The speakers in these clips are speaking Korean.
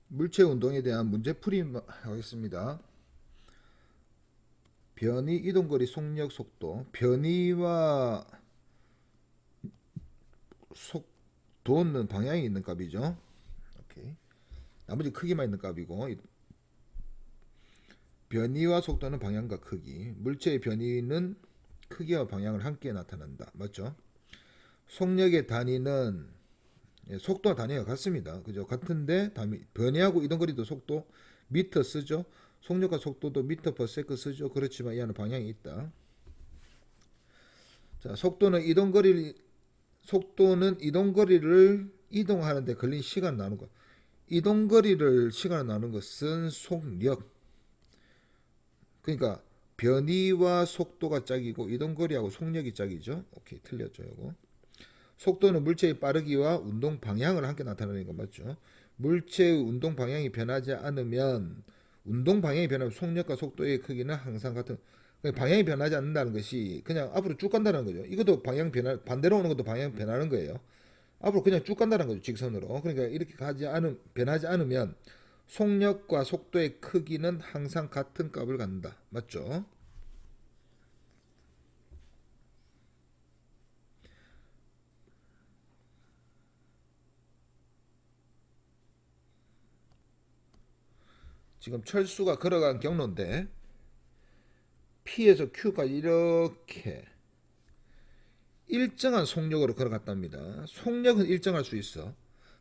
물체 운동에 대한 문제풀이 하겠습니다. 변이, 이동거리, 속력, 속도. 변이와 속도는 방향이 있는 값이죠. 오케이. 나머지 크기만 있는 값이고, 변이와 속도는 방향과 크기. 물체의 변이는 크기와 방향을 함께 나타난다. 맞죠? 속력의 단위는 속도와 단위가 같습니다. 그죠? 같은데 변이하고 이동거리도 속도 미터 쓰죠. 속력과 속도도 미터 퍼 세컨 쓰죠. 그렇지만 이 안에 방향이 있다. 자, 속도는 이동거리를 이동하는데 걸린 시간 나누는 거. 이동거리를 시간을 나누는 것은 속력. 그러니까 변이와 속도가 짝이고 이동거리하고 속력이 짝이죠. 오케이, 틀렸죠, 이거. 속도는 물체의 빠르기와 운동 방향을 함께 나타내는 거 맞죠? 물체의 운동 방향이 변하지 않으면 운동 방향이 변하면 속력과 속도의 크기는 항상 같은. 방향이 변하지 않는다는 것이 그냥 앞으로 쭉 간다는 거죠. 이것도 방향 변화 반대로 오는 것도 방향 변하는 거예요. 앞으로 그냥 쭉 간다는 거죠. 직선으로. 그러니까 이렇게 변하지 않으면 속력과 속도의 크기는 항상 같은 값을 갖는다. 맞죠? 지금 철수가 걸어간 경로인데 P에서 Q까지 이렇게 일정한 속력으로 걸어갔답니다. 속력은 일정할 수 있어.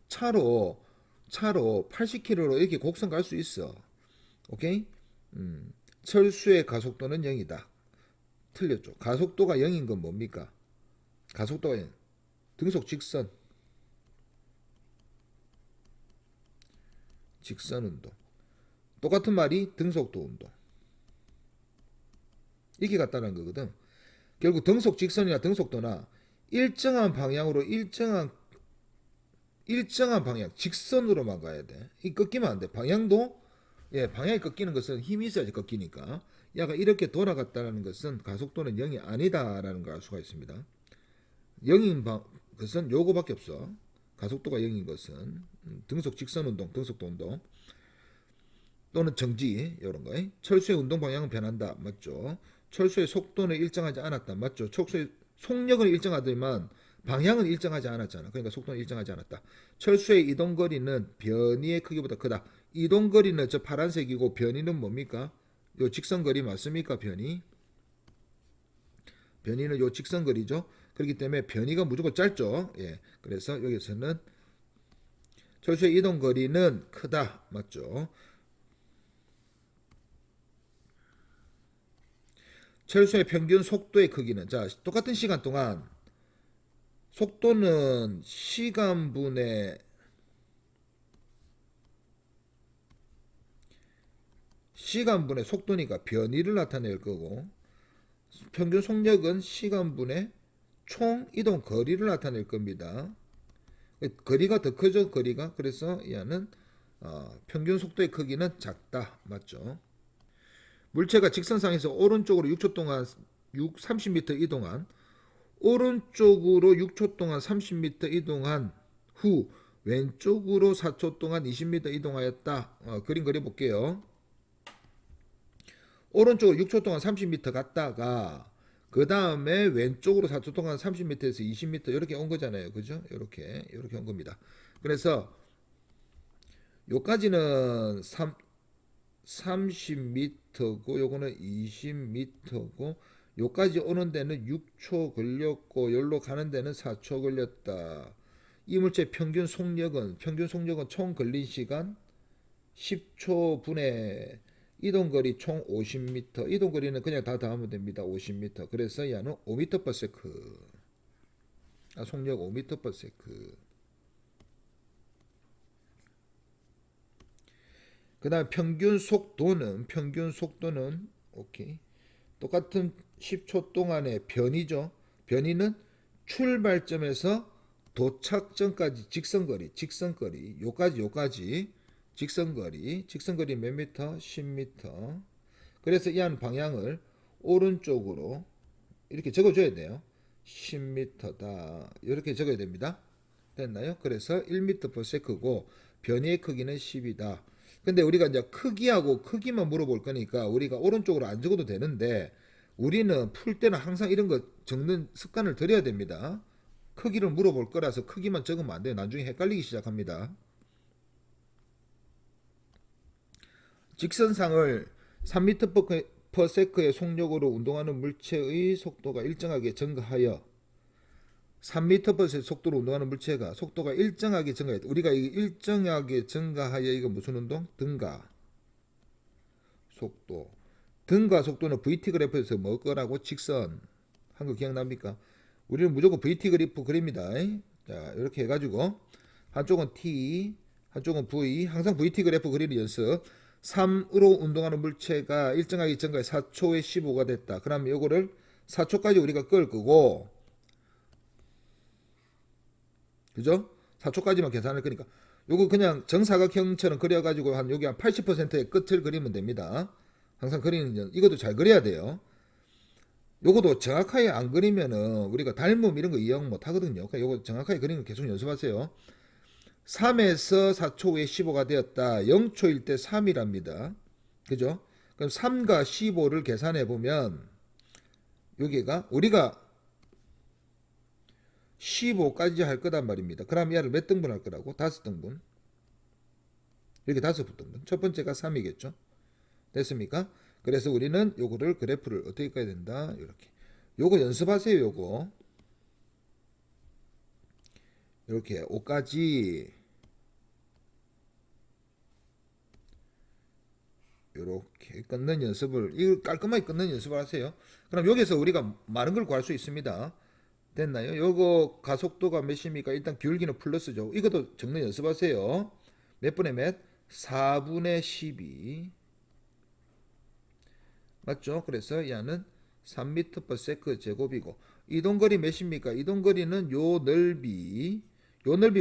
차로 80km로 이렇게 곡선 갈 수 있어. 오케이? 철수의 가속도는 0이다. 틀렸죠. 가속도가 0인 건 뭡니까? 가속도가 0. 등속 직선 운동. 똑같은 말이 등속도 운동. 이게 같다는 거거든. 결국 등속 직선이나 등속도나 일정한 방향으로 일정한 방향 직선으로만 가야 돼. 이 꺾이면 안 돼. 방향이 꺾이는 것은 힘이 있어야지 꺾이니까. 야가 이렇게 돌아갔다는 것은 가속도는 0이 아니다라는 걸 알 수가 있습니다. 0인 것은 요거밖에 없어. 가속도가 0인 것은 등속 직선 운동, 등속도 운동 또는 정지 이런 거. 철수의 운동 방향은 변한다. 맞죠? 철수의 속도는 일정하지 않았다. 맞죠? 철수의 속력은 일정하더만 방향은 일정하지 않았잖아. 그러니까 속도는 일정하지 않았다. 철수의 이동거리는 변이의 크기보다 크다. 이동거리는 저 파란색이고 변이는 뭡니까? 요 직선거리 맞습니까? 변이는 요 직선거리죠. 그렇기 때문에 변이가 무조건 짧죠. 예. 그래서 여기서는 철수의 이동거리는 크다. 맞죠? 철수의 평균 속도의 크기는 자 똑같은 시간 동안 속도는 시간분의 속도니까 변이를 나타낼 거고 평균 속력은 시간분의 총 이동 거리를 나타낼 겁니다. 거리가 더 크죠, 거리가. 그래서 얘는 평균 속도의 크기는 작다. 맞죠? 물체가 직선상에서 오른쪽으로 6초 동안 30m 이동한 오른쪽으로 6초 동안 30m 이동한 후 왼쪽으로 4초 동안 20m 이동하였다. 그림 그려볼게요. 오른쪽으로 6초 동안 30m 갔다가 그 다음에 왼쪽으로 4초 동안 30m에서 20m 이렇게 온 거잖아요. 그죠? 이렇게 온 겁니다. 그래서 요까지는 30m고 요거는 20m고 요까지 오는 데는 6초 걸렸고 여기로 가는 데는 4초 걸렸다. 이물체 평균 속력은 총 걸린 시간 10초 분의 이동거리 총 50m. 이동거리는 그냥 다 더하면 됩니다. 50m. 그래서 얘는 5m/s. 속력 5m/s. 그 다음 평균 속도는 오케이. 똑같은 10초 동안의 변이죠. 변이는 출발점에서 도착점까지 직선거리, 요까지 직선거리 몇 미터? 10m. 그래서 이 한 방향을 오른쪽으로 이렇게 적어줘야 돼요. 10m다. 이렇게 적어야 됩니다. 됐나요? 그래서 1m/s고 변이의 크기는 10이다. 근데 우리가 이제 크기하고 크기만 물어볼 거니까 우리가 오른쪽으로 안 적어도 되는데 우리는 풀 때는 항상 이런 거 적는 습관을 들여야 됩니다. 크기를 물어볼 거라서 크기만 적으면 안 돼요. 나중에 헷갈리기 시작합니다. 직선상을 3m/s의 속력으로 운동하는 물체의 속도가 일정하게 증가하여 3m/s 속도로 운동하는 물체가 속도가 일정하게 증가했다. 우리가 이 일정하게 증가하여 이거 무슨 운동? 등가 속도. 등가 속도는 VT 그래프에서 뭐 거라고? 직선. 한 거 기억납니까? 우리는 무조건 VT 그래프 그립니다. 자, 이렇게 해가지고 한쪽은 T, 한쪽은 V. 항상 VT 그래프 그리는 연습. 3으로 운동하는 물체가 일정하게 증가해 4초에 15가 됐다. 그러면 이거를 4초까지 우리가 끌 거고, 그죠? 4초까지만 계산할 거니까 요거 그냥 정사각형처럼 그려가지고 한 여기 한 80%의 끝을 그리면 됩니다. 항상 그리는 이것도 잘 그려야 돼요. 요것도 정확하게 안 그리면은 우리가 닮음 이런 거 이용 못 하거든요. 그러니까 요거 정확하게 그리는 거 계속 연습하세요. 3에서 4초 후에 15가 되었다. 0초일 때 3이랍니다. 그죠? 그럼 3과 15를 계산해 보면 여기가 우리가 15까지 할 거단 말입니다. 그럼 얘를 몇 등분 할 거라고? 5등분. 이렇게 5등분. 첫 번째가 3이겠죠? 됐습니까? 그래서 우리는 요거를 그래프를 어떻게 까야 된다? 이렇게. 요거 연습하세요, 요거. 이렇게 5까지 이렇게 끊는 연습을 이거 깔끔하게 끊는 연습을 하세요. 그럼 여기서 우리가 많은 걸 구할 수 있습니다. 됐나요? 요거 가속도가 몇입니까? 일단 기울기는 플러스죠. 이것도 적는 연습하세요. 몇 분의 몇? 4분의 12. 맞죠? 그래서 얘는 3m/s 제곱이고 이동거리 몇입니까? 이동거리는 요 넓이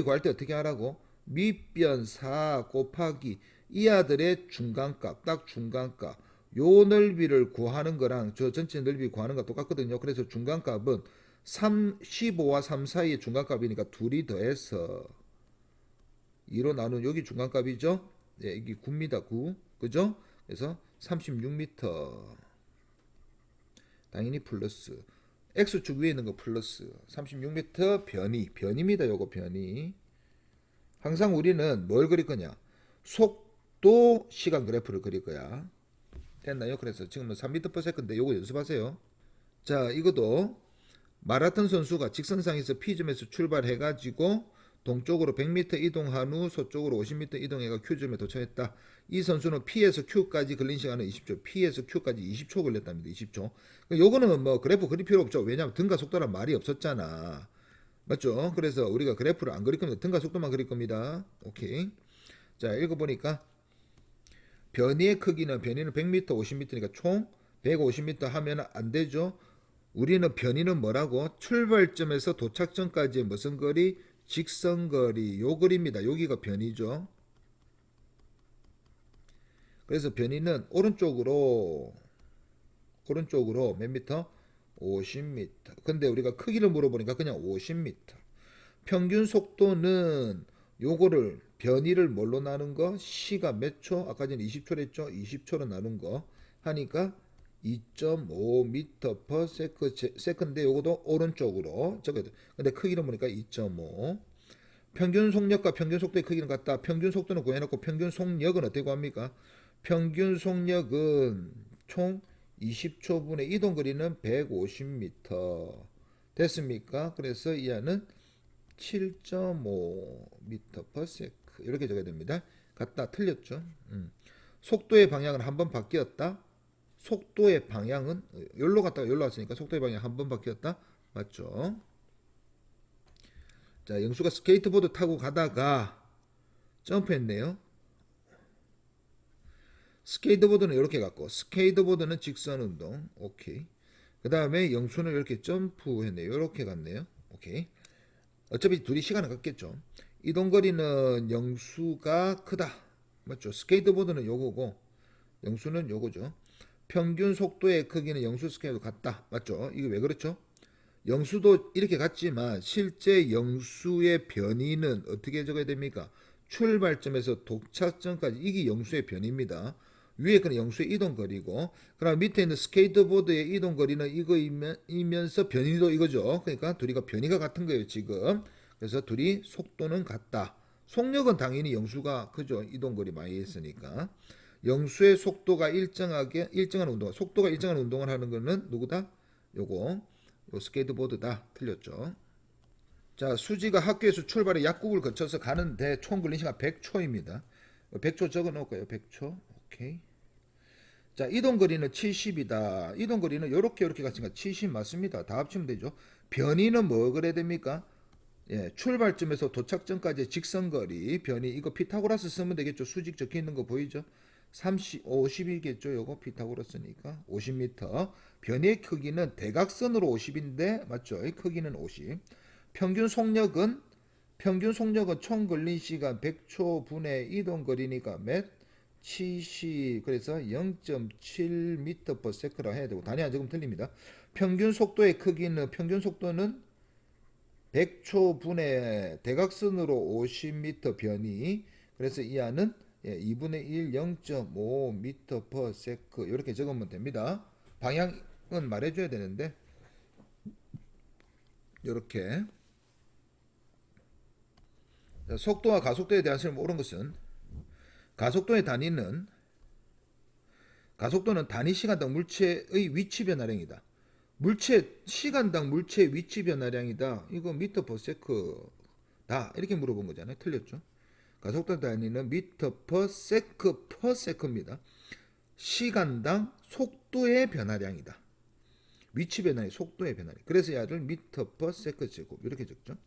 구할 때 어떻게 하라고? 밑변 4 곱하기 이 아들의 중간값, 딱 중간값. 요 넓이를 구하는 거랑 저 전체 넓이 구하는 거 똑같거든요. 그래서 중간값은 15와 3 사이의 중간값이니까 둘이 더해서 2로 나눈 여기 중간값이죠. 네, 이게 9입니다. 9. 그죠? 그래서 36m. 당연히 플러스. X축 위에 있는 거 플러스. 36m 변이입니다. 요거 변이. 항상 우리는 뭘 그릴 거냐? 속도 시간 그래프를 그릴 거야. 됐나요? 그래서 지금은 3m/s인데 요거 연습하세요. 자, 이것도 마라톤 선수가 직선상에서 P점에서 출발해가지고 동쪽으로 100m 이동한 후 서쪽으로 50m 이동해가 Q점에 도착했다. 이 선수는 P에서 Q까지 걸린 시간은 20초, P에서 Q까지 20초 걸렸답니다. 20초. 요거는 뭐 그래프 그릴 필요 없죠. 왜냐하면 등가 속도란 말이 없었잖아. 맞죠? 그래서 우리가 그래프를 안 그릴 겁니다. 등가 속도만 그릴 겁니다. 오케이. 자, 읽어보니까 변이의 크기는 변이는 100m, 50m니까 총 150m 하면 안 되죠. 우리는 변이는 뭐라고? 출발점에서 도착점까지의 무슨 거리? 직선거리. 요 거리입니다. 여기가 변이죠. 그래서 변이는 오른쪽으로 몇 미터? 50m. 근데 우리가 크기를 물어보니까 그냥 50m. 평균 속도는 요거를 변이를 뭘로 나눈 거? C가 몇 초? 아까 전에 20초를 했죠? 20초로 나눈 거 하니까 2.5m/s인데 요것도 오른쪽으로 적어야 돼. 근데 크기를 보니까 2.5. 평균 속력과 평균 속도의 크기는 같다. 평균 속도는 구해놓고 평균 속력은 어떻게 구합니까? 평균 속력은 총 20초분의 이동거리는 150m. 됐습니까? 그래서 이 안은 7.5m/s 이렇게 적어야 됩니다. 같다. 틀렸죠? 속도의 방향은 한 번 바뀌었다. 속도의 방향은 여기로 갔다가 여기로 왔으니까 속도의 방향 한 번 바뀌었다. 맞죠? 자, 영수가 스케이트보드 타고 가다가 점프했네요. 스케이트보드는 이렇게 갔고 스케이트보드는 직선 운동. 오케이. 그 다음에 영수는 이렇게 점프했네요. 이렇게 갔네요. 오케이. 어차피 둘이 시간은 같겠죠. 이동거리는 영수가 크다. 맞죠? 스케이트보드는 요거고 영수는 요거죠. 평균 속도의 크기는 영수 스케일도 같다. 맞죠? 이게 왜 그렇죠? 영수도 이렇게 같지만 실제 영수의 변이는 어떻게 적어야 됩니까? 출발점에서 도착점까지 이게 영수의 변입니다. 위에 거는 영수의 이동거리고 그럼 밑에 있는 스케이트보드의 이동거리는 이거이면서 변이도 이거죠. 그러니까 둘이가 변이가 같은 거예요 지금. 그래서 둘이 속도는 같다. 속력은 당연히 영수가 그죠. 이동거리 많이 했으니까. 영수의 속도가 일정한 운동, 속도가 일정한 운동을 하는 거는 누구다? 요거 요 스케이트보드다. 틀렸죠. 자, 수지가 학교에서 출발해 약국을 거쳐서 가는데 총 걸린 시간 100초입니다. 100초 적어 놓을까요? 100초. 오케이. 자, 이동 거리는 70이다. 이동 거리는 요렇게 갔으니까 70 맞습니다. 다 합치면 되죠. 변이는 뭐 그래야 됩니까? 예, 출발점에서 도착점까지의 직선거리 변이 이거 피타고라스 쓰면 되겠죠. 수직 적혀 있는 거 보이죠? 50이겠죠. 요거 피타고라스니까 50m. 변이의 크기는 대각선으로 50인데 맞죠? 이 크기는 50. 평균 속력은 총 걸린 시간 100초 분의 이동 거리니까 몇? 70. 그래서 0.7m/s라 해야 되고 단위 안 적으면 틀립니다. 평균 속도는 100초 분의 대각선으로 50m 변이. 그래서 이 안은 2분의 1 0.5m/s 이렇게 적으면 됩니다. 방향은 말해줘야 되는데 이렇게 속도와 가속도에 대한 것을 모르는 것은 가속도는 단위 시간당 물체의 위치 변화량이다. 시간당 물체의 위치 변화량이다. 이거 미터 퍼 세크다. 이렇게 물어본 거잖아요. 틀렸죠. 가속도 단위는 미터 퍼 세크입니다. 시간당 속도의 변화량이다. 위치 변화의 속도의 변화량. 그래서 얘를 미터 퍼 세크 제곱 이렇게 적죠.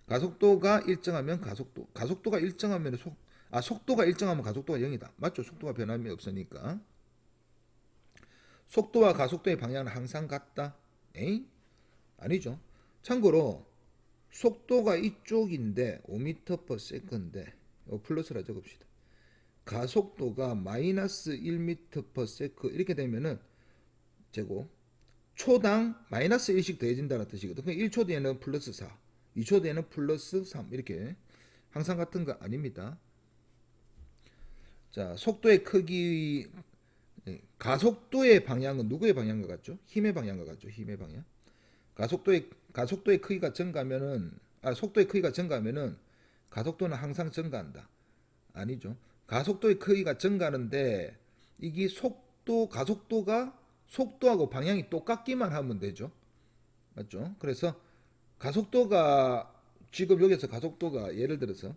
가속도가 일정하면 속도가 일정하면 가속도가 0이다. 맞죠? 속도가 변함이 없으니까. 속도와 가속도의 방향은 항상 같다. 에이? 아니죠. 참고로 속도가 이쪽인데 5m/s인데 플러스라 적읍시다. 가속도가 마이너스 1m/s 이렇게 되면은 제곱 초당 마이너스 1씩 더해진다는 뜻이거든. 1초 뒤에는 플러스 4, 2초 뒤에는 플러스 3 이렇게 항상 같은 거 아닙니다. 자, 속도의 크기 가속도의 방향은 누구의 방향과 같죠? 힘의 방향과 같죠. 힘의 방향. 가속도의 크기가 증가하면은 속도의 크기가 증가하면은 가속도는 항상 증가한다. 아니죠. 가속도의 크기가 증가하는데 이게 가속도가 속도하고 방향이 똑같기만 하면 되죠. 맞죠? 그래서 가속도가 지금 여기서 가속도가 예를 들어서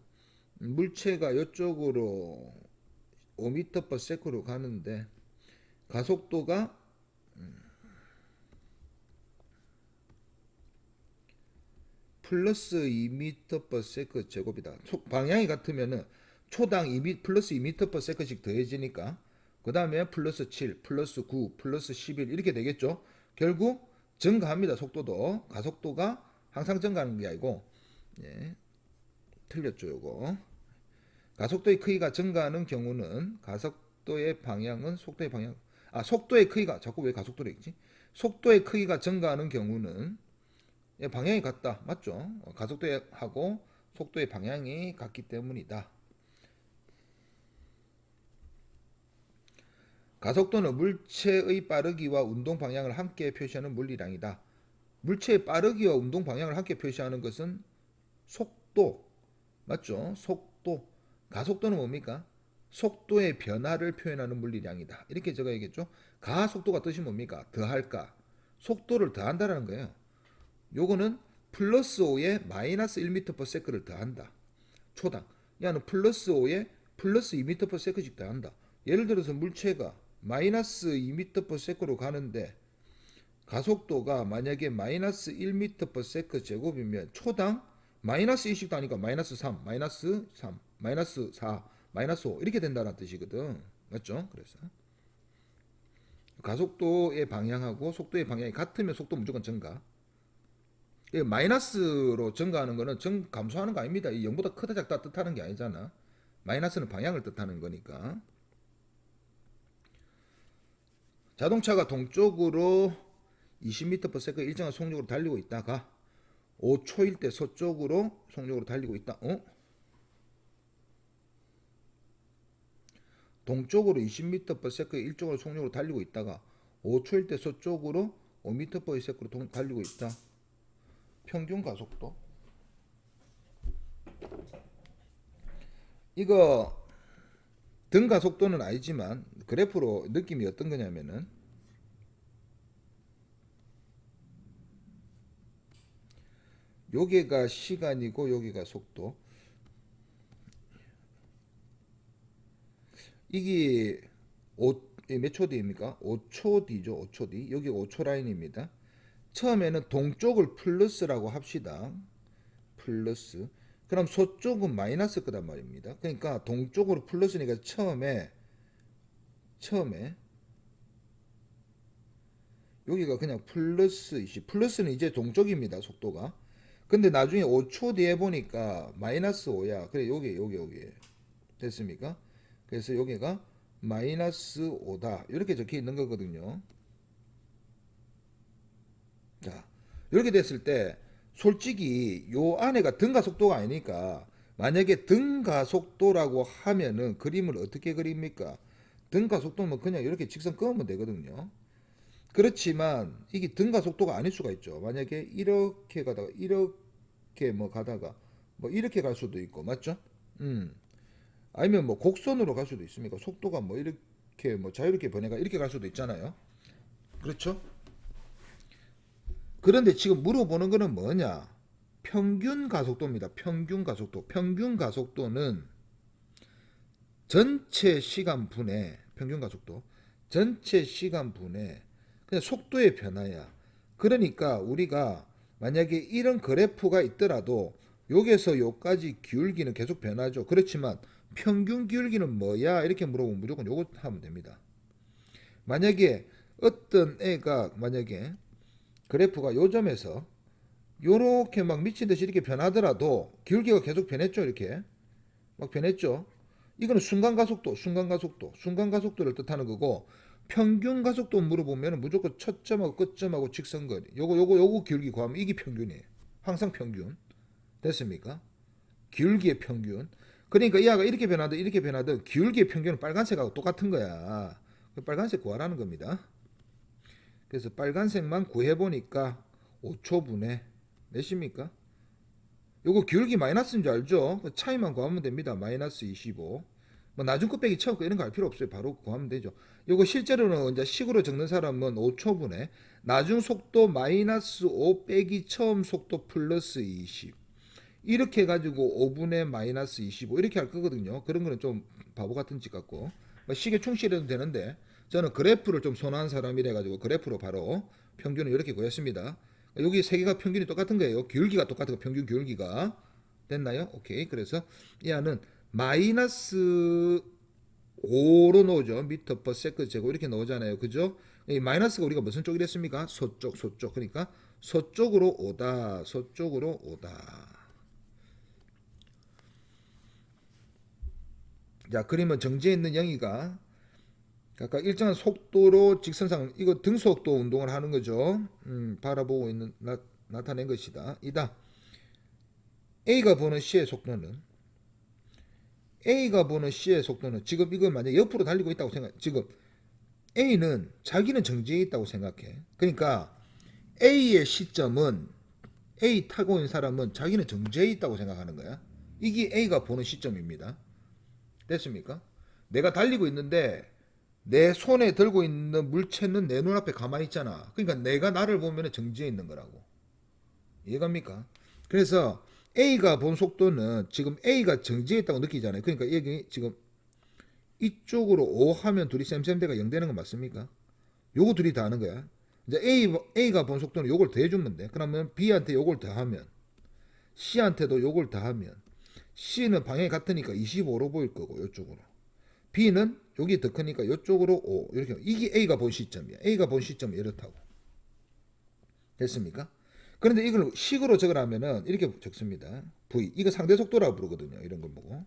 물체가 이쪽으로 5m/s로 가는데 가속도가 플러스 2m/s 제곱이다. 방향이 같으면은 초당 플러스 2m/s씩 더해지니까 그 다음에 플러스 7, 플러스 9, 플러스 11 이렇게 되겠죠. 결국 증가합니다. 속도도 가속도가 항상 증가하는 게 아니고 틀렸죠. 요거 가속도의 크기가 증가하는 경우는 가속도의 방향은 속도의 방향 속도의 크기가 자꾸 왜 가속도로 읽지? 속도의 크기가 증가하는 경우는 방향이 같다. 맞죠? 가속도하고 속도의 방향이 같기 때문이다. 가속도는 물체의 빠르기와 운동 방향을 함께 표시하는 물리량이다. 물체의 빠르기와 운동 방향을 함께 표시하는 것은 속도. 맞죠? 속도. 가속도는 뭡니까? 속도의 변화를 표현하는 물리량이다. 이렇게 적어야겠죠? 가속도가 뜻이 뭡니까? 더할까? 속도를 더한다라는 거예요. 요거는 플러스 5에 마이너스 1m/s를 더한다. 초당. 야는 플러스 5에 플러스 2m/s씩 더한다. 예를 들어서 물체가 마이너스 2m/s로 가는데 가속도가 만약에 마이너스 1m/s 제곱이면 초당 마이너스 1씩 더하니까 마이너스 3, 마이너스 3, 마이너스 4, 마이너스 5 이렇게 된다는 뜻이거든. 맞죠? 그래서 가속도의 방향하고 속도의 방향이 같으면 속도 무조건 증가. 마이너스로 증가하는 거는 감소하는 거 아닙니다. 이 0보다 크다 작다 뜻하는 게 아니잖아. 마이너스는 방향을 뜻하는 거니까. 자동차가 동쪽으로 20m/s 일정한 속력으로 달리고 있다가 5초일 때 서쪽으로 속력으로 달리고 있다. 동쪽으로 20m/s 일정으로 속력으로 달리고 있다가 5초일 때 서쪽으로 5m/s로 달리고 있다. 평균 가속도. 이거 등 가속도는 아니지만 그래프로 느낌이 어떤 거냐면은 요게가 시간이고 요게가 속도. 이게 몇 초 뒤입니까? 5초 뒤죠. 5초 뒤. 여기 5초 라인입니다. 처음에는 동쪽을 플러스라고 합시다. 플러스. 그럼 서쪽은 마이너스 거단 말입니다. 그러니까 동쪽으로 플러스니까 처음에 여기가 그냥 플러스 20. 플러스는 이제 동쪽입니다. 속도가. 근데 나중에 5초 뒤에 보니까 마이너스 5야. 그래 여기 됐습니까? 그래서 여기가 마이너스 5다. 이렇게 적혀 있는 거거든요. 자, 이렇게 됐을 때 솔직히 요 안에가 등가속도가 아니니까 만약에 등가속도라고 하면은 그림을 어떻게 그립니까? 등가속도면 그냥 이렇게 직선 그으면 되거든요. 그렇지만 이게 등가속도가 아닐 수가 있죠. 만약에 이렇게 가다가 이렇게 뭐 가다가 뭐 이렇게 갈 수도 있고 맞죠? 아니면 뭐 곡선으로 갈 수도 있습니까? 속도가 뭐 이렇게 뭐 자유롭게 변해가 이렇게 갈 수도 있잖아요. 그렇죠? 그런데 지금 물어보는 거는 뭐냐? 평균 가속도입니다. 평균 가속도. 평균 가속도는 전체 시간 분의 평균 가속도. 전체 시간 분의 그냥 속도의 변화야. 그러니까 우리가 만약에 이런 그래프가 있더라도 여기서 여기까지 기울기는 계속 변하죠. 그렇지만 평균 기울기는 뭐야? 이렇게 물어보면 무조건 요거 하면 됩니다. 만약에 어떤 애가 만약에 그래프가 요 점에서 요렇게 막 미친 듯이 이렇게 변하더라도 기울기가 계속 변했죠. 이렇게 막 변했죠. 이거는 순간 가속도를 뜻하는 거고 평균 가속도 물어보면 무조건 첫 점하고 끝 점하고 직선거리. 요거 기울기 구하면 이게 평균이에요. 항상 평균. 됐습니까? 기울기의 평균. 그러니까 이 아가 이렇게 변하든 기울기의 평균은 빨간색하고 똑같은 거야. 빨간색 구하라는 겁니다. 그래서 빨간색만 구해보니까 5초분의 몇입니까? 요거 기울기 마이너스인 줄 알죠? 그 차이만 구하면 됩니다. 마이너스 25. 뭐 나중 곱빼기 처음 거 이런 거 할 필요 없어요. 바로 구하면 되죠. 요거 실제로는 이제 식으로 적는 사람은 5초분의 나중 속도 마이너스 5 빼기 처음 속도 플러스 20. 이렇게 해가지고 5분의 마이너스 25 이렇게 할 거거든요. 그런 거는 좀 바보 같은 짓 같고 뭐 식에 충실해도 되는데 저는 그래프를 좀 선호한 사람이라 가지고 그래프로 바로 평균을 이렇게 구했습니다. 여기 세 개가 평균이 똑같은 거예요. 기울기가 똑같은 거 평균 기울기가 됐나요? 오케이. 그래서 이 안은 마이너스 5로 넣어죠. 미터 퍼 세컨드 제곱 이렇게 넣잖아요. 그죠? 이 마이너스가 우리가 무슨 쪽이랬습니까? 서쪽. 그러니까 서쪽으로 오다. 자, 그러면 정지해 있는 영희가 각각 일정한 속도로 직선상 이거 등속도 운동을 하는 거죠. 바라보고 있는 나타낸 것이다. 이다. A가 보는 C의 속도는 지금 이거 만약 옆으로 달리고 있다고 지금 A는 자기는 정지해 있다고 생각해. 그러니까 A의 시점은 A 타고 있는 사람은 자기는 정지해 있다고 생각하는 거야. 이게 A가 보는 시점입니다. 됐습니까? 내가 달리고 있는데 내 손에 들고 있는 물체는 내 눈앞에 가만히 있잖아. 그러니까 내가 나를 보면 정지해 있는 거라고. 이해갑니까? 그래서 A가 본 속도는 지금 A가 정지해 있다고 느끼잖아요. 그러니까 여기 지금 이쪽으로 O 하면 둘이 쌤쌤대가 0 되는 거 맞습니까? 요거 둘이 다 하는 거야. 이제 A가 본 속도는 요걸 더해주면 돼. 그러면 B한테 요걸 더하면 C한테도 요걸 더하면 C는 방향이 같으니까 25로 보일 거고 요쪽으로. B는 여기 더 크니까 이쪽으로 5 이렇게 이게 A가 본 시점이야. A가 본 시점이 이렇다고. 됐습니까? 그런데 이걸 식으로 적으라면은 이렇게 적습니다. V 이거 상대 속도라고 부르거든요. 이런 걸 보고.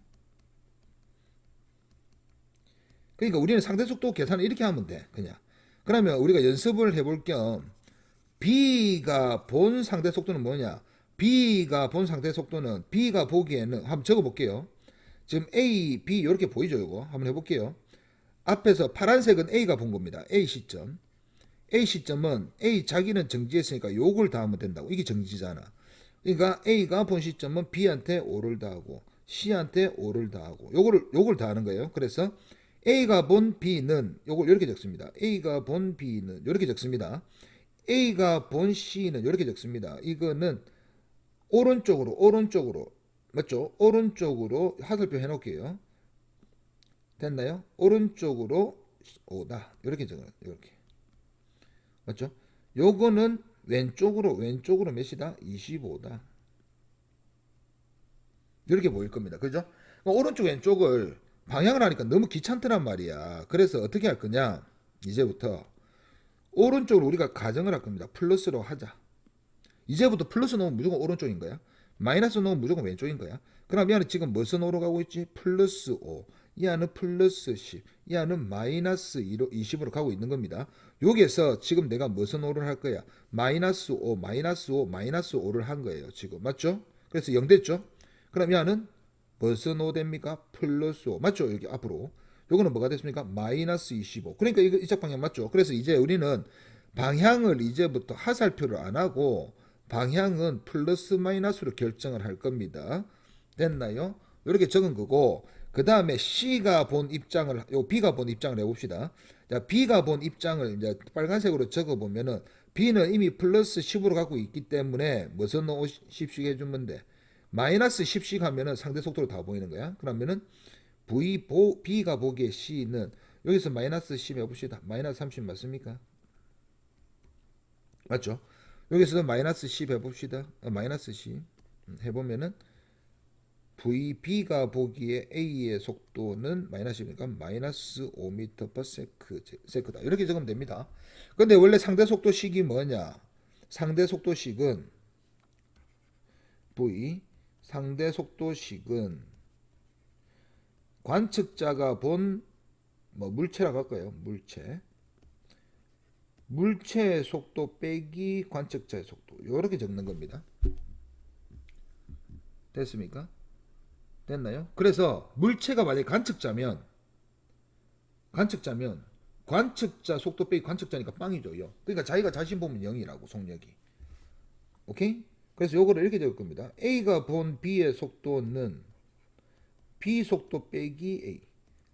그러니까 우리는 상대 속도 계산을 이렇게 하면 돼. 그냥. 그러면 우리가 연습을 해볼 겸 B가 본 상대 속도는 뭐냐? B가 본 상대 속도는 B가 보기에는 한번 적어볼게요. 지금 A, B 이렇게 보이죠? 이거 한번 해볼게요. 앞에서 파란색은 A가 본 겁니다. A 시점. A 시점은 A 자기는 정지했으니까 요걸 더하면 된다고. 이게 정지잖아. 그러니까 A가 본 시점은 B한테 5를 더하고 C한테 5를 더하고 요걸 더하는 거예요. 그래서 A가 본 B는 요걸 이렇게 적습니다. A가 본 B는 이렇게 적습니다. A가 본 C는 이렇게 적습니다. 이거는 오른쪽으로 맞죠? 오른쪽으로 하살표 해놓을게요. 됐나요? 오른쪽으로 5다. 이렇게 적어요. 이렇게. 맞죠? 요거는 왼쪽으로 몇이다? 25다. 이렇게 보일 겁니다. 그죠? 오른쪽 왼쪽을 방향을 하니까 너무 귀찮더란 말이야. 그래서 어떻게 할 거냐? 이제부터 오른쪽으로 우리가 가정을 할 겁니다. 플러스로 하자. 이제부터 플러스 넣으면 무조건 오른쪽인 거야. 마이너스 넣으면 무조건 왼쪽인 거야. 그럼 이 안에 지금 무슨 5로 가고 있지? 플러스 5. 이 안은 플러스 10. 이 안은 마이너스 20으로 가고 있는 겁니다. 여기에서 지금 내가 무슨 5를 할 거야? 마이너스 5, 마이너스 5, 마이너스 5를 한 거예요. 지금. 맞죠? 그래서 0 됐죠? 그럼 이 안은 무슨 5 됩니까? 플러스 5. 맞죠? 여기 앞으로. 요거는 뭐가 됐습니까? 마이너스 25. 그러니까 이거 이쪽 방향 맞죠? 그래서 이제 우리는 방향을 이제부터 하살표를 안 하고 방향은 플러스 마이너스로 결정을 할 겁니다. 됐나요? 이렇게 적은 거고 그 다음에 C가 본 입장을 B가 본 입장을 해봅시다. 자, B가 본 입장을 이제 빨간색으로 적어보면은 B는 이미 플러스 10으로 갖고 있기 때문에 무슨 10씩 해주면 돼? 마이너스 10씩 하면은 상대 속도로 다 보이는 거야. 그러면은 B가 보기에 C는 여기서 마이너스 10 해봅시다. 마이너스 30 맞습니까? 맞죠? 여기서 마이너스 10 해봅시다. 마이너스 10 해보면은 B가 보기에 A의 속도는 마이너스 10이니까 마이너스 5m/s다. 이렇게 적으면 됩니다. 근데 원래 상대 속도식이 뭐냐? 상대 속도식은 상대 속도식은 관측자가 본 물체라고 할까요? 물체의 속도 빼기 관측자의 속도. 이렇게 적는 겁니다. 됐습니까? 됐나요? 그래서 물체가 만약에 관측자면 관측자 속도 빼기 관측자니까 빵이죠. 그러니까 자기가 자신 보면 0이라고 속력이. 오케이? 그래서 요거를 이렇게 적을 겁니다. A가 본 B의 속도는 B 속도 빼기 A.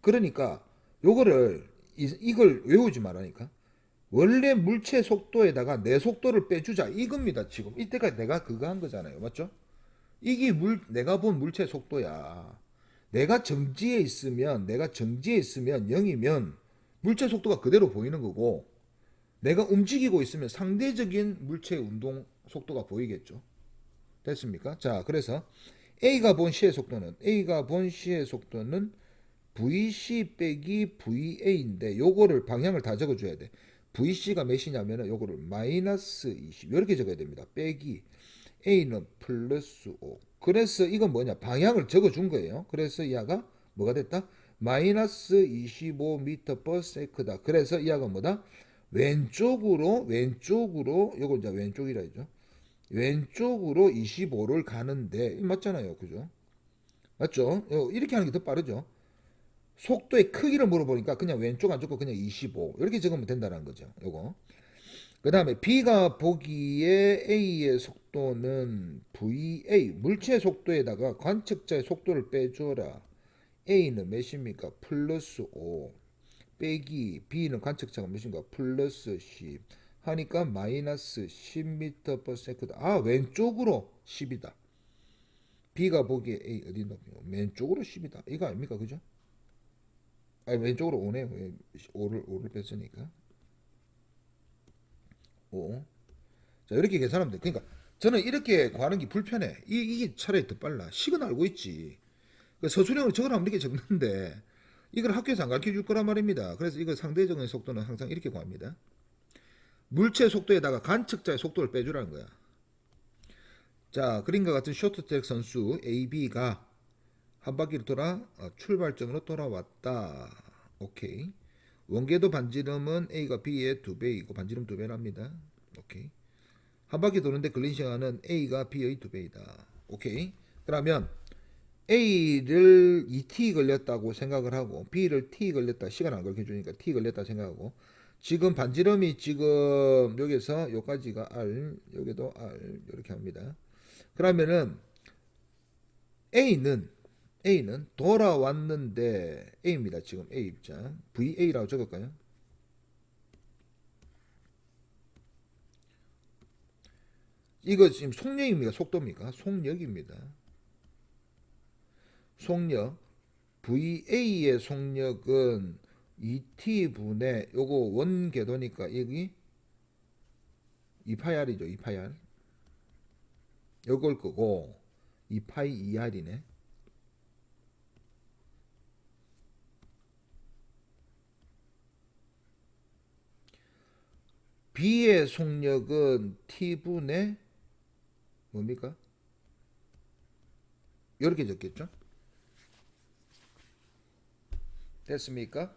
그러니까 요거를 이걸 외우지 말라니까. 원래 물체 속도에다가 내 속도를 빼주자 이겁니다. 지금 이때까지 내가 그거 한 거잖아요. 맞죠? 이게 내가 본 물체 속도야. 내가 정지해 있으면 0이면 물체 속도가 그대로 보이는 거고 내가 움직이고 있으면 상대적인 물체의 운동 속도가 보이겠죠. 됐습니까? 자, 그래서 A가 본 C의 속도는 VC 빼기 VA인데 요거를 방향을 다 적어줘야 돼. VC가 몇이냐면은 요거를 마이너스 20 이렇게 적어야 됩니다. 빼기 A는 플러스 5. 그래서 이건 뭐냐? 방향을 적어준 거예요. 그래서 이하가 뭐가 됐다? 마이너스 25m/s다. 그래서 이하가 뭐다? 왼쪽으로 요거 이제 왼쪽이라 했죠. 왼쪽으로 25를 가는데 맞잖아요. 그죠? 맞죠? 이렇게 하는 게 더 빠르죠. 속도의 크기를 물어보니까 그냥 왼쪽 안 적고 그냥 25 이렇게 적으면 된다는 거죠. 요거. 그 다음에 B가 보기에 A의 속도는 VA 물체 속도에다가 관측자의 속도를 빼줘라. A는 몇입니까? 플러스 5 빼기 B는 관측자가 몇인가? 플러스 10 하니까 마이너스 10m/s다. 아, 왼쪽으로 10이다. B가 보기에 A 어디 있나? 왼쪽으로 10이다. 이거 아닙니까? 그죠? 아니, 왼쪽으로 5네요. 5를 뺐으니까. 5. 자, 이렇게 계산하면 돼. 그러니까 저는 이렇게 구하는 게 불편해. 이게 차라리 더 빨라. 식은 알고 있지. 서술형으로 적으라면 이렇게 적는데 이걸 학교에서 안 가르쳐 줄 거란 말입니다. 그래서 이거 상대적인 속도는 항상 이렇게 구합니다. 물체 속도에다가 관측자의 속도를 빼주라는 거야. 자, 그림과 같은 쇼트트랙 선수 AB가 한 바퀴를 돌아 출발점으로 돌아왔다. 오케이. 원궤도 반지름은 A가 B의 2배이고 반지름 2배랍니다. 오케이. 한 바퀴 도는데 걸린 시간은 A가 B의 2배이다. 오케이. 그러면 A를 2t 걸렸다고 생각을 하고 B를 t 걸렸다 시간 안 걸게 주니까 t 걸렸다 생각하고 지금 반지름이 지금 여기서 여기까지가 r 여기도 r 이렇게 합니다. 그러면은 A는 돌아왔는데 A입니다. 지금 A 입장 VA라고 적을까요? 이거 지금 속력입니까? 속도입니까? 속력입니다. 속력 VA의 속력은 2T분의 요거 원궤도니까 여기 2파이R이죠. 2파이R 요걸 거고 2파이 2R이네. B의 속력은 T분의 뭡니까? 이렇게 적겠죠? 됐습니까?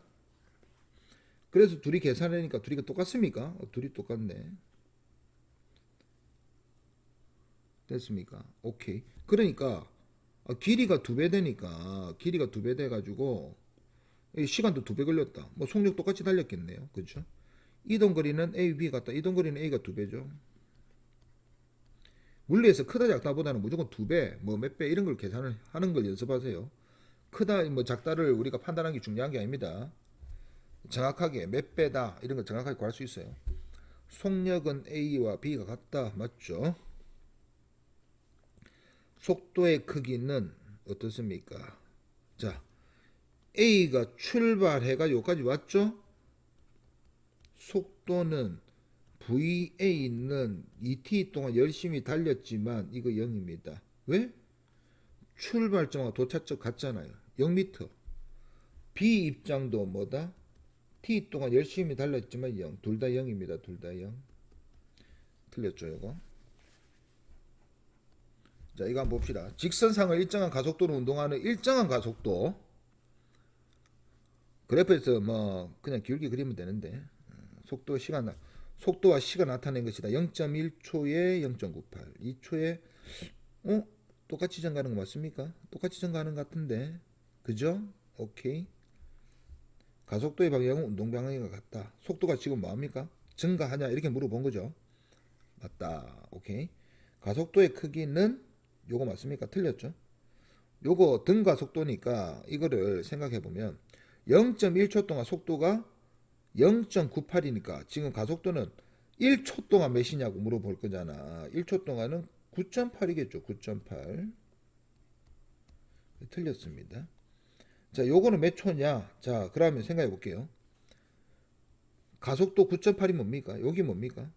그래서 둘이 계산하니까 둘이 똑같습니까? 둘이 똑같네. 됐습니까? 오케이. 그러니까 길이가 2배 되니까 길이가 2배 돼가지고 시간도 2배 걸렸다. 뭐 속력 똑같이 달렸겠네요. 그렇죠? 이동 거리는 A, B 같다. 이동 거리는 A가 2배죠. 물리에서 크다 작다보다는 무조건 2배, 뭐 몇 배 이런 걸 계산을 하는 걸 연습하세요. 크다 뭐 작다를 우리가 판단하는 게 중요한 게 아닙니다. 정확하게 몇 배다 이런 걸 정확하게 구할 수 있어요. 속력은 A와 B가 같다. 맞죠? 속도의 크기는 어떻습니까? 자, A가 출발해가 여기까지 왔죠? 속도는 VA는 2t 동안 열심히 달렸지만 이거 0입니다. 왜? 출발점과 도착점 같잖아요. 0m. B 입장도 뭐다? t 동안 열심히 달렸지만 0. 둘 다 0입니다. 둘 다 0. 틀렸죠, 이거? 자, 이거 한번 봅시다. 직선상을 일정한 가속도로 운동하는 일정한 가속도. 그래프에서 뭐 그냥 기울기 그리면 되는데 속도와 시가 나타낸 것이다. 0.1초에 0.98, 2초에 똑같이 증가하는 거 맞습니까? 똑같이 증가하는 것 같은데, 그죠? 오케이. 가속도의 방향은 운동 방향과 같다. 속도가 지금 뭐합니까? 증가하냐 이렇게 물어본 거죠. 맞다. 오케이. 가속도의 크기는 요거 맞습니까? 틀렸죠? 요거 등가속도니까 이거를 생각해 보면 0.1초 동안 속도가 0.98이니까 지금 가속도는 1초 동안 몇이냐고 물어볼 거잖아. 1초 동안은 9.8이겠죠. 9.8. 틀렸습니다. 자, 요거는 몇 초냐? 자, 그러면 생각해 볼게요. 가속도 9.8이 뭡니까? 여기 뭡니까?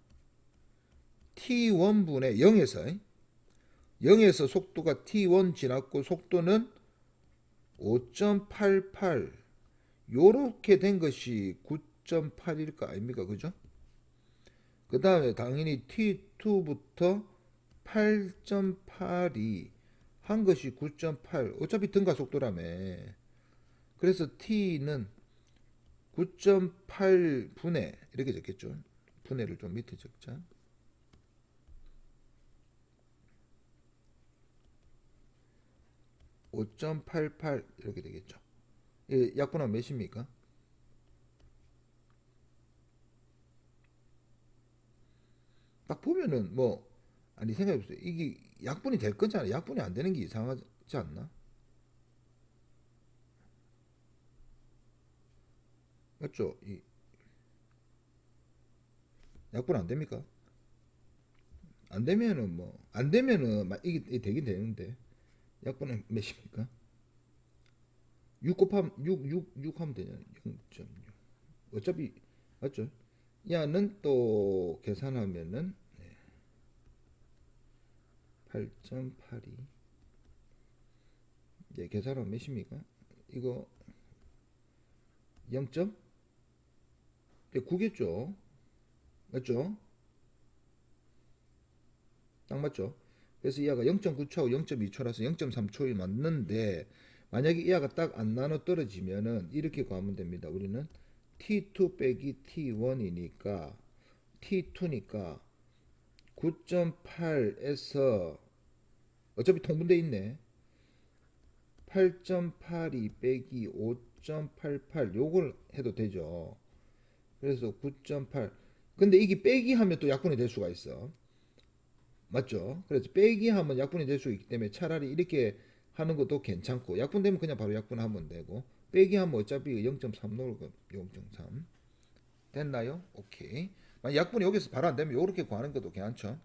t1분의 0에서 속도가 t1 지났고 속도는 5.88 요렇게 된 것이 9.8일까 아닙니까? 그죠? 그 다음에 당연히 T2부터 8.82 한 것이 9.8 어차피 등가속도라며. 그래서 T는 9.8분의 이렇게 적겠죠. 분해를 좀 밑에 적자. 5.88 이렇게 되겠죠. 약분하면 몇입니까? 딱 보면은 뭐 아니 생각해보세요. 이게 약분이 될 거잖아. 약분이 안 되는 게 이상하지 않나? 맞죠? 약분 안 됩니까? 안 되면은 뭐 안 되면은 이게 되긴 되는데 약분은 몇입니까? 6 곱하면 6 하면 되잖아요. 0.6 어차피 맞죠? 야는 또 계산하면은 8.82 예, 계산하면 몇입니까? 이거 0. 9겠죠? 맞죠? 딱 맞죠? 그래서 이하가 0.9초하고 0.2초라서 0.3초에 맞는데 만약에 이하가 딱 안 나눠 떨어지면은 이렇게 구하면 됩니다. 우리는 T2 빼기 T1이니까 T2니까 9.8에서 어차피 통분돼 있네. 8.82 빼기 5.88 요걸 해도 되죠. 그래서 9.8. 근데 이게 빼기 하면 또 약분이 될 수가 있어. 맞죠? 그래서 빼기 하면 약분이 될 수 있기 때문에 차라리 이렇게 하는 것도 괜찮고 약분되면 그냥 바로 약분하면 되고 빼기 하면 어차피 0.3 넣을 거 0.3 됐나요? 오케이. 만약 약분이 여기서 바로 안 되면 이렇게 구하는 것도 괜찮죠.